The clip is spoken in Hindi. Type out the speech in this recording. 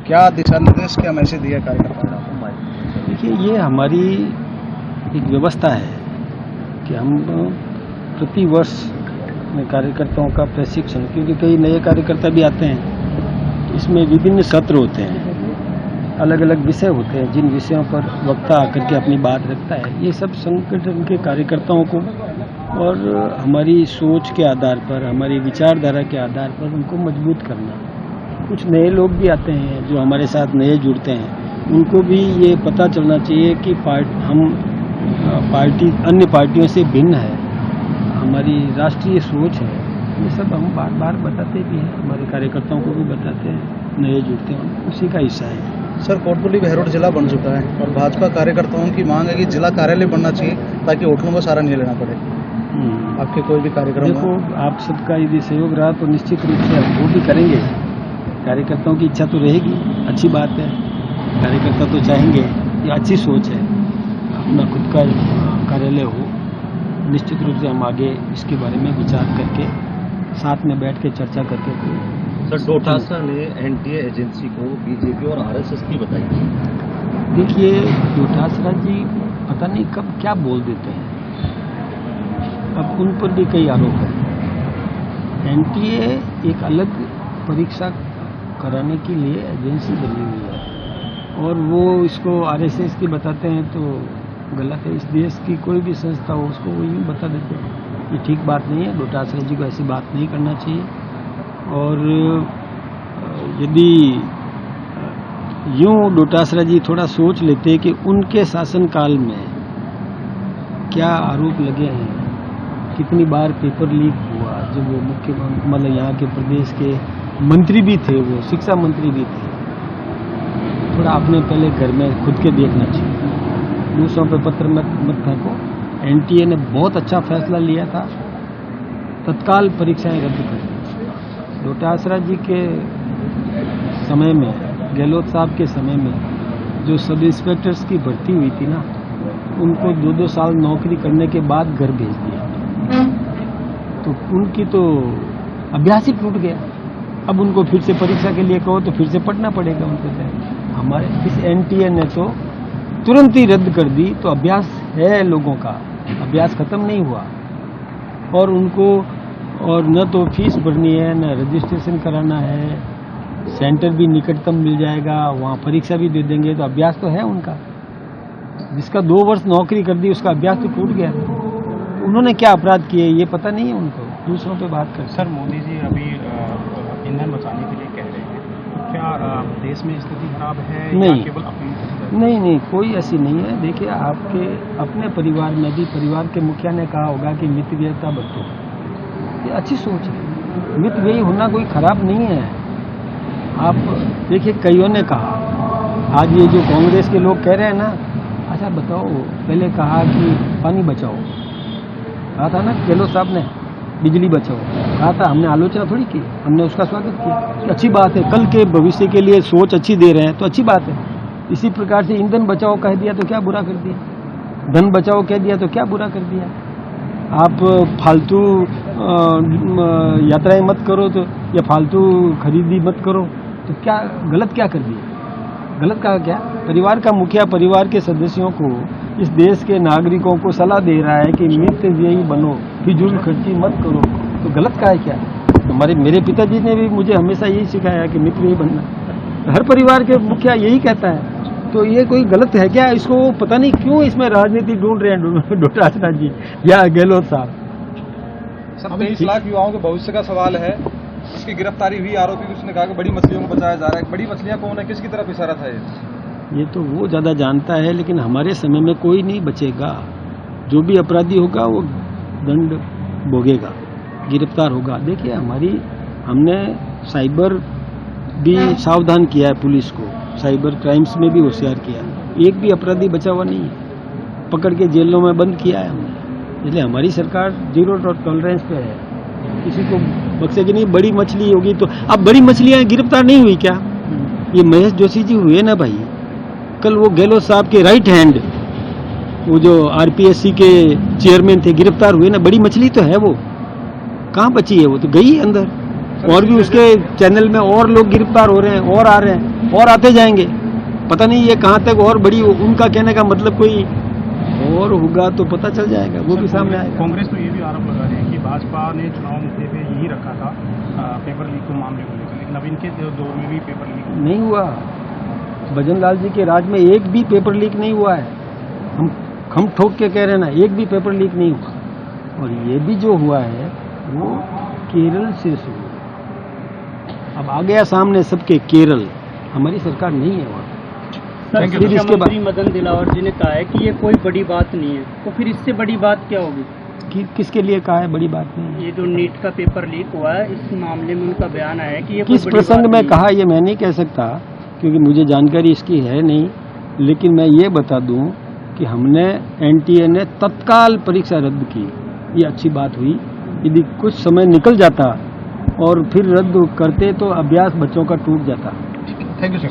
क्या दिशा निर्देश, क्या मैसेज दिया कार्यकर्ताओं को? देखिए, ये हमारी एक व्यवस्था है कि हम प्रति वर्ष में कार्यकर्ताओं का प्रशिक्षण, क्योंकि कई नए कार्यकर्ता भी आते हैं, इसमें विभिन्न सत्र होते हैं, अलग अलग विषय होते हैं, जिन विषयों पर वक्ता आकर के अपनी बात रखता है। ये सब संगठन के कार्यकर्ताओं को और हमारी सोच के आधार पर, हमारी विचारधारा के आधार पर उनको मजबूत करना। कुछ नए लोग भी आते हैं जो हमारे साथ नए जुड़ते हैं, उनको भी ये पता चलना चाहिए कि हम पार्टी अन्य पार्टियों से भिन्न है, हमारी राष्ट्रीय सोच है। ये सब हम बार बार बताते भी हैं, हमारे कार्यकर्ताओं को भी बताते हैं, नए जुड़ते हैं, उसी का हिस्सा है। सर, कोटपुली बहरोड जिला बन चुका है और भाजपा कार्यकर्ताओं की मांग है कि जिला कार्यालय बनना चाहिए ताकि होटलों का सहारा नहीं लेना पड़े। आपके कोई भी कार्यक्रम देखो, आप सबका यदि सहयोग रहा तो निश्चित रूप से हम वो भी करेंगे। कार्यकर्ताओं की इच्छा तो रहेगी, अच्छी बात है, कार्यकर्ता तो चाहेंगे, ये अच्छी सोच है, अपना खुद का कार्यालय हो। निश्चित रूप से हम आगे इसके बारे में विचार करके साथ में बैठ के चर्चा करके। सर, डोटासरा ने एनटीए एजेंसी को बीजेपी और आरएसएस की बताई। देखिए, डोटासरा जी पता नहीं कब क्या बोल देते हैं, अब उन पर भी कई आरोप हैं। एनटीए एक अलग परीक्षा कराने के लिए एजेंसी बनी हुई है और वो इसको आरएसएस की बताते हैं तो गलत है। इस देश की कोई भी संस्था हो उसको वो यूँ बता देते हैं, ये ठीक बात नहीं है। डोटासरा जी को ऐसी बात नहीं करना चाहिए। और यदि यूँ डोटासरा जी थोड़ा सोच लेते कि उनके शासनकाल में क्या आरोप लगे हैं, कितनी बार पेपर लीक हुआ, जब वो मुख्यमंत्री मतलब यहाँ के प्रदेश के मंत्री भी थे, वो शिक्षा मंत्री भी थे, थोड़ा अपने पहले घर में खुद के देखना चाहिए। दूसरों पे पत्र मत फेंको। एनटीए ने बहुत अच्छा फैसला लिया था, तत्काल परीक्षाएं रद्द कर दी। डोटासरा जी के समय में, गहलोत साहब के समय में जो सब इंस्पेक्टर्स की भर्ती हुई थी ना, उनको 2-2 साल नौकरी करने के बाद घर भेज दिया, तो उनकी तो अभ्यास ही टूट गया। अब उनको फिर से परीक्षा के लिए कहो तो फिर से पढ़ना पड़ेगा उनको। हमारे इस एनटीए ने तो तुरंत ही रद्द कर दी, तो अभ्यास है लोगों का, अभ्यास खत्म नहीं हुआ। और उनको और न तो फीस भरनी है, न रजिस्ट्रेशन कराना है, सेंटर भी निकटतम मिल जाएगा, वहाँ परीक्षा भी दे देंगे, तो अभ्यास तो है उनका। जिसका 2 वर्ष नौकरी कर दी उसका अभ्यास तो टूट गया। उन्होंने क्या अपराध किए ये पता नहीं है उनको, दूसरों पे बात कर। सर, मोदी जी अभी ईंधन बचाने के लिए कह रहे हैं, तो क्या देश में स्थिति खराब है नहीं, या केवल अपनी? नहीं, कोई ऐसी नहीं है। देखिए, आपके अपने परिवार में भी परिवार के मुखिया ने कहा होगा कि मितव्ययिता बरतो, ये अच्छी सोच है। मितव्ययी होना कोई खराब नहीं है। आप देखिए, कईयों ने कहा, आज ये जो कांग्रेस के लोग कह रहे हैं ना, अच्छा बताओ, पहले कहा कि पानी बचाओ, कहा था ना गहलोत साहब ने, बिजली बचाओ कहा था, हमने आलोचना थोड़ी की, हमने उसका स्वागत किया कि अच्छी बात है, कल के भविष्य के लिए सोच अच्छी दे रहे हैं तो अच्छी बात है। इसी प्रकार से ईंधन बचाओ कह दिया तो क्या बुरा कर दिया, धन बचाओ कह दिया तो क्या बुरा कर दिया। आप फालतू यात्राएं मत करो तो, या फालतू खरीदी मत करो तो क्या गलत क्या कर दिया, गलत कहा क्या? परिवार का मुखिया परिवार के सदस्यों को, इस देश के नागरिकों को सलाह दे रहा है कि मितव्ययी बनो, फिजूल खर्ची मत करो, तो गलत कहा है क्या? मेरे पिताजी ने भी मुझे हमेशा यही सिखाया कि मितव्ययी बनना, हर परिवार के मुखिया यही कहता है, तो ये कोई गलत है क्या? इसको पता नहीं क्यों इसमें राजनीति ढूंढ रहे हैं डोटासरा जी या गहलोत साहब। सब 23 लाख युवाओं के भविष्य का सवाल है। इसकी गिरफ्तारी हुई, आरोपी उसने कहा कि बड़ी मछलियों को बचाया जा रहा है। बड़ी मछलियां कौन है, किसकी तरफ इशारा था ये तो वो ज़्यादा जानता है, लेकिन हमारे समय में कोई नहीं बचेगा। जो भी अपराधी होगा वो दंड भोगेगा, गिरफ्तार होगा। देखिए, हमने साइबर भी सावधान किया है पुलिस को, साइबर क्राइम्स में भी होशियार किया, एक भी अपराधी बचा हुआ नहीं है, पकड़ के जेलों में बंद किया है हमने। इसलिए हमारी सरकार 0 टॉलरेंस पे है, किसी को बख्शेगी नहीं। बड़ी मछली होगी तो, अब बड़ी मछलियां गिरफ्तार नहीं हुई क्या? ये महेश जोशी जी हुए ना भाई, कल वो गहलोत साहब के राइट हैंड, वो जो आरपीएससी के चेयरमैन थे, गिरफ्तार हुए ना। बड़ी मछली तो है वो, कहाँ बची है? वो तो गई अंदर। और भी उसके चैनल में और लोग गिरफ्तार हो रहे हैं और आ रहे हैं और आते जाएंगे। पता नहीं ये कहाँ तक और बड़ी, उनका कहने का मतलब कोई और होगा तो पता चल जाएगा, वो भी सामने आएगा। कांग्रेस तो ये भी आरोप लगा रही है कि भाजपा ने चुनाव मुद्दे पे यही रखा था पेपर लीक को मामले को लेकर, लेकिन अब इनके दौर में भी पेपर लीक नहीं हुआ। भजन लाल जी के राज में एक भी पेपर लीक नहीं हुआ है। हम ठोक के कह रहे हैं ना, एक भी पेपर लीक नहीं हुआ। और ये भी जो हुआ है वो केरल से शुरू हुआ। अब आ गया सामने सबके केरल, हमारी सरकार नहीं है वहाँ। सर, शिक्षा मंत्री मदन दिलावर जी ने कहा है कि ये कोई बड़ी बात नहीं है, तो फिर इससे बड़ी बात क्या होगी? किसके लिए कहा है बड़ी बात नहीं है? ये जो नीट का पेपर लीक हुआ है, इस मामले में उनका बयान आया है कि ये किस प्रसंग में कहा ये मैं नहीं कह सकता, क्योंकि मुझे जानकारी इसकी है नहीं। लेकिन मैं ये बता दूं कि हमने एनटीए ने तत्काल परीक्षा रद्द की, ये अच्छी बात हुई। यदि कुछ समय निकल जाता और फिर रद्द करते तो अभ्यास बच्चों का टूट जाता। Thank you sir.